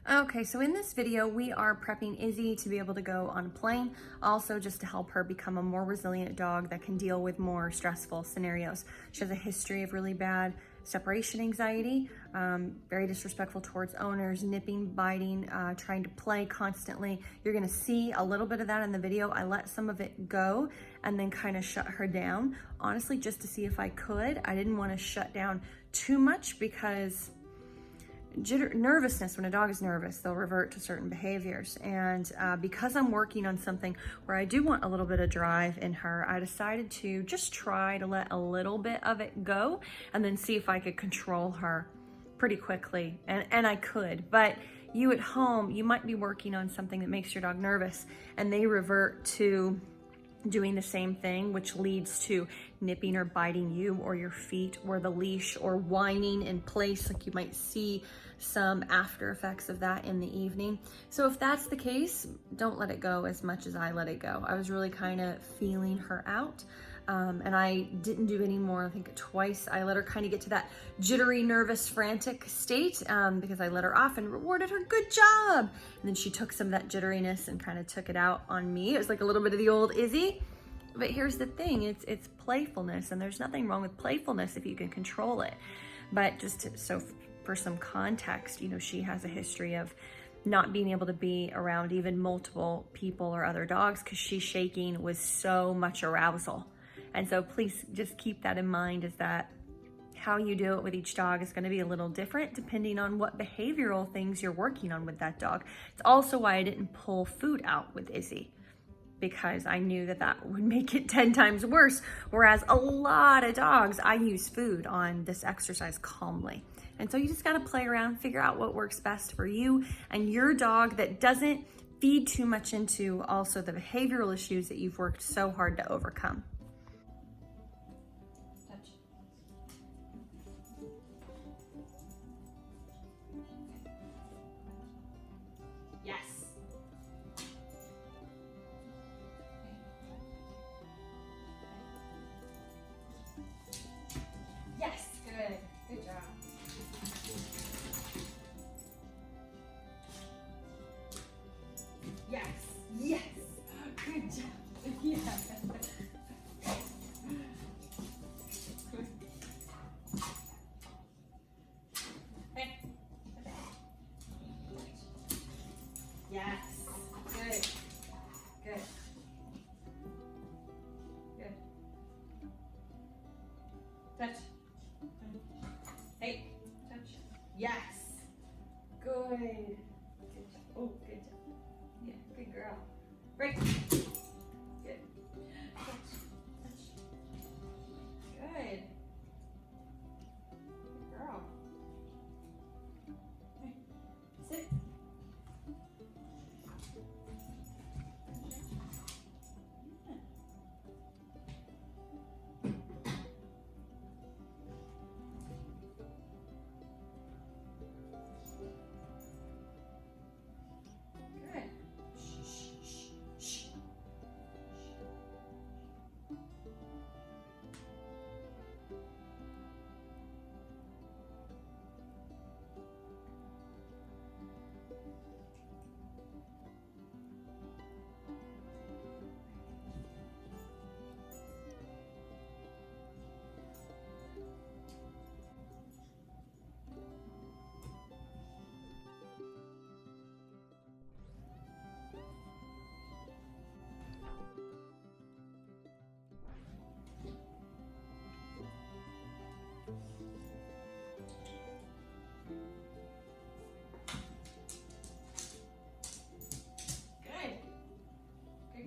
Okay, so in this video, we are prepping Izzy to be able to go on a plane, also just to help her become a more resilient dog that can deal with more stressful scenarios. She has a history of really bad separation anxiety, very disrespectful towards owners, nipping, biting, trying to play constantly. You're gonna see a little bit of that in the video. I let some of it go and then kind of shut her down, honestly, just to see if I could. I didn't want to shut down too much because nervousness, when a dog is nervous, they'll revert to certain behaviors. And because I'm working on something where I do want a little bit of drive in her, I decided to just try to let a little bit of it go and then see if I could control her pretty quickly. And I could, but you at home, you might be working on something that makes your dog nervous and they revert to doing the same thing, which leads to nipping or biting you or your feet or the leash or whining in place. Like you might see some after effects of that in the evening. So if that's the case, don't let it go as much as I let it go. I was really kind of feeling her out. And I didn't do any more. I think twice I let her kind of get to that jittery, nervous, frantic state because I let her off and rewarded her, good job. And then she took some of that jitteriness and kind of took it out on me. It was like a little bit of the old Izzy. But here's the thing, it's playfulness, and there's nothing wrong with playfulness if you can control it. But so for some context, you know, she has a history of not being able to be around even multiple people or other dogs because she's shaking with so much arousal. And so please just keep that in mind, is that how you do it with each dog is going to be a little different depending on what behavioral things you're working on with that dog. It's also why I didn't pull food out with Izzy, because I knew that that would make it 10 times worse. Whereas a lot of dogs, I use food on this exercise calmly. And so you just got to play around, figure out what works best for you and your dog that doesn't feed too much into also the behavioral issues that you've worked so hard to overcome. Yes. Yes, good. Good job. Yes. Yes. Good job. Yeah. Yes. Good. Good. Good. Touch. Hey. Touch. Yes. Good. Good job. Oh, good job. Yeah, good girl. Break. Good. Touch. Touch. Good. Good girl. Hey. Sit.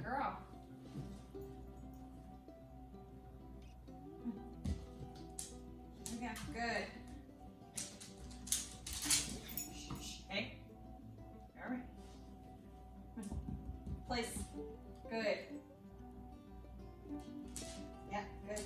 Girl. Okay, good. Hey. All right. Place. Good. Yeah, good.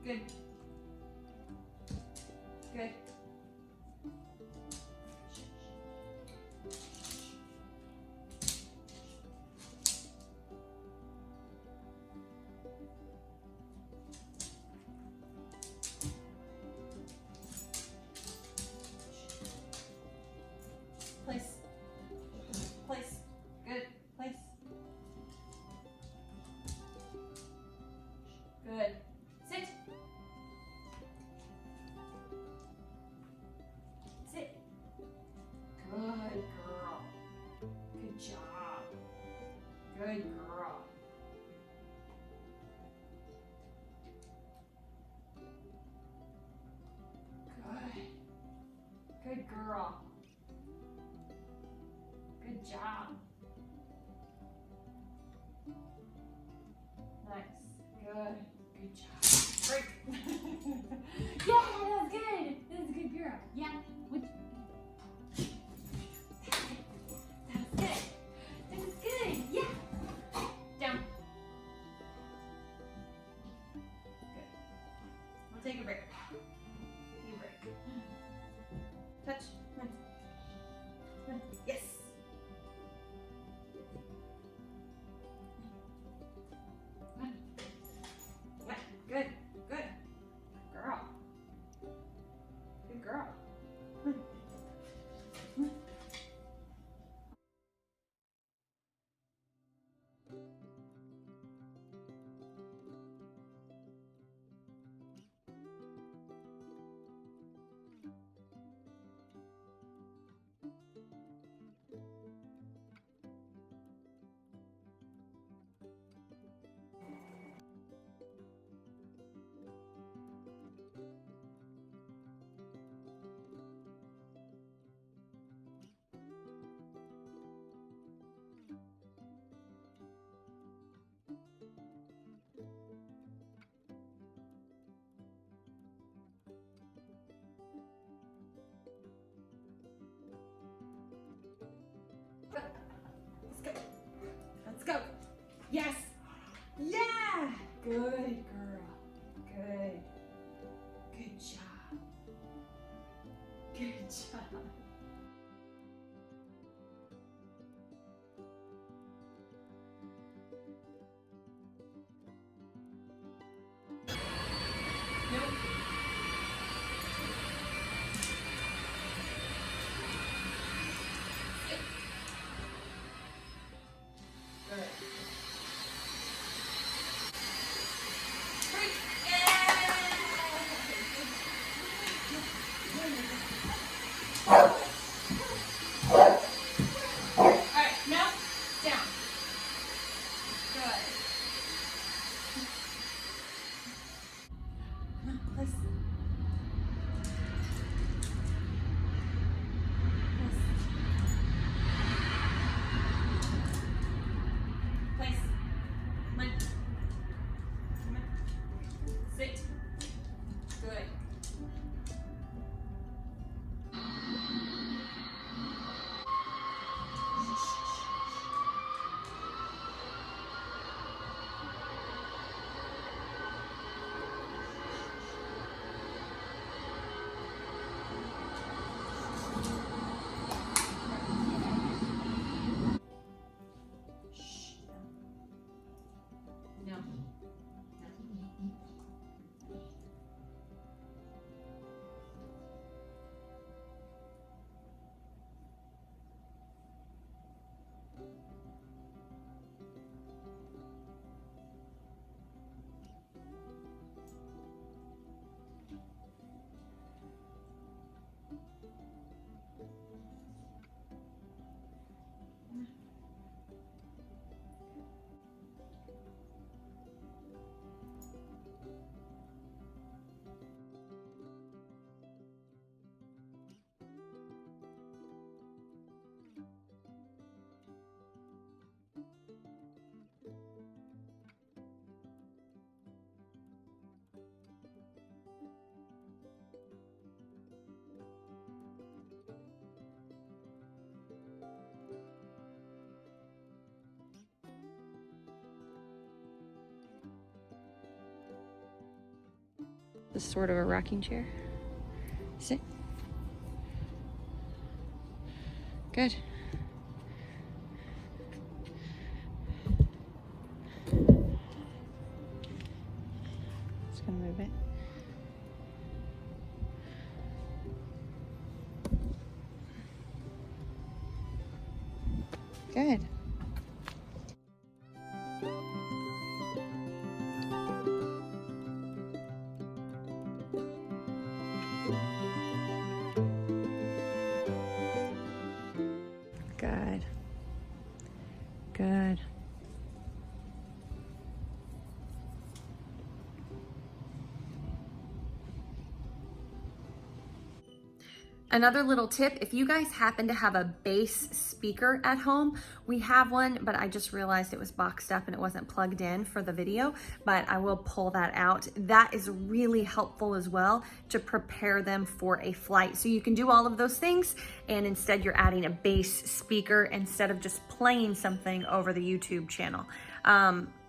Good. Good. Place. Place. Good. Place. Good. Sit. Sit. Good girl. Good job. Good girl. Good. Good girl. Good job. Nice. Good. Good job. Break. Yeah, that was good. That was a good girl. Yeah. What? That was good. That was good. Yeah. Down. Good. We'll take a break. Take a break. Touch. Come on. Yes. Yeah, good, good. Girl. Good girl. Let's go. Let's go. Yes. Yeah. Good girl. Good. Good job. Good job. Nope. Good. Break. Alright, now down. Good. Place. Place. Come on. Come on. Sit. Good. This is sort of a rocking chair. Sit. Good. Just gonna move it. Good. Good. Good. Another little tip, if you guys happen to have a bass speaker at home, we have one, but I just realized it was boxed up and it wasn't plugged in for the video, but I will pull that out. That is really helpful as well to prepare them for a flight. So you can do all of those things, and instead you're adding a bass speaker instead of just playing something over the YouTube channel.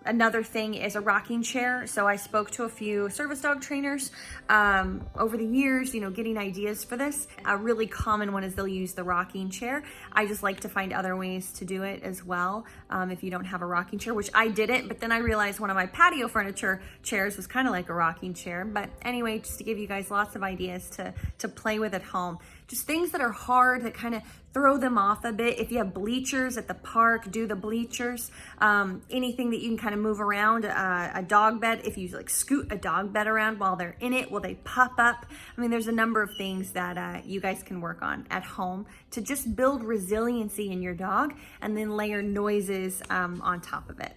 Another thing is a rocking chair. So I spoke to a few service dog trainers over the years, you know, getting ideas for this. A really common one is they'll use the rocking chair. I just like to find other ways to do it as well. If you don't have a rocking chair, which I didn't, but then I realized one of my patio furniture chairs was kind of like a rocking chair. But anyway, just to give you guys lots of ideas to play with at home. Just things that are hard that kind of throw them off a bit. If you have bleachers at the park, do the bleachers. Anything that you can kind of move around, a dog bed, if you like scoot a dog bed around while they're in it, will they pop up? I mean, there's a number of things that you guys can work on at home to just build resiliency in your dog, and then layer noises on top of it.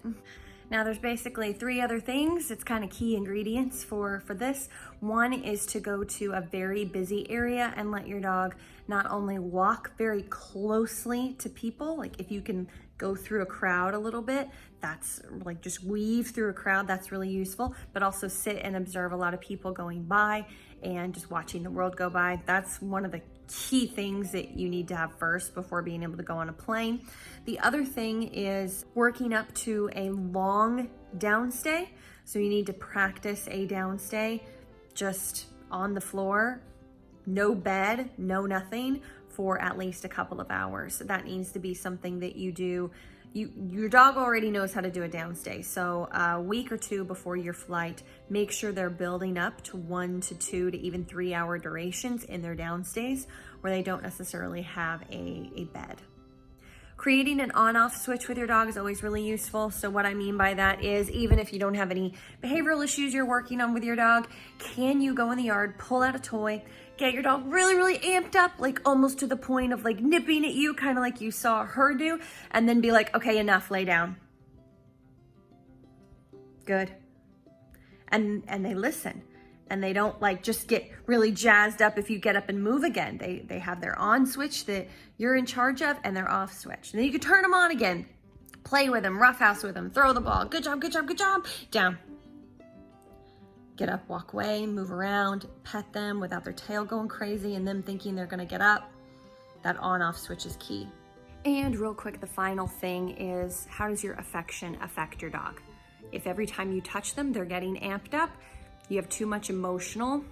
Now there's basically 3 other things. It's kind of key ingredients for this. One is to go to a very busy area and let your dog not only walk very closely to people, like if you can go through a crowd a little bit, that's like just weave through a crowd, that's really useful, but also sit and observe a lot of people going by and just watching the world go by. That's one of the key things that you need to have first before being able to go on a plane. The other thing is working up to a long downstay. So you need to practice a downstay just on the floor, no bed, no nothing, for at least a couple of hours. That needs to be something that you do. Your dog already knows how to do a downstay. So a week or 2 before your flight, make sure they're building up to 1 to 2 to even 3 hour durations in their downstays where they don't necessarily have a bed. Creating an on-off switch with your dog is always really useful. So what I mean by that is, even if you don't have any behavioral issues you're working on with your dog, can you go in the yard, pull out a toy, get your dog really, really amped up, like almost to the point of like nipping at you, kind of like you saw her do, and then be like, okay, enough, lay down. Good. And they listen. And they don't like just get really jazzed up if you get up and move again. They have their on switch that you're in charge of and their off switch. And then you can turn them on again. Play with them, roughhouse with them, throw the ball. Good job, good job, good job. Down. Get up, walk away, move around, pet them without their tail going crazy and them thinking they're gonna get up. That on-off switch is key. And real quick, the final thing is, how does your affection affect your dog? If every time you touch them, they're getting amped up, you have too much emotional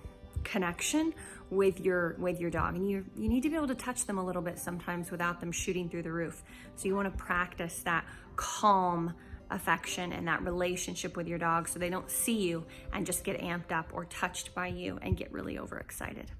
connection with your dog, and you need to be able to touch them a little bit sometimes without them shooting through the roof. So you want to practice that calm affection and that relationship with your dog so they don't see you and just get amped up or touched by you and get really overexcited.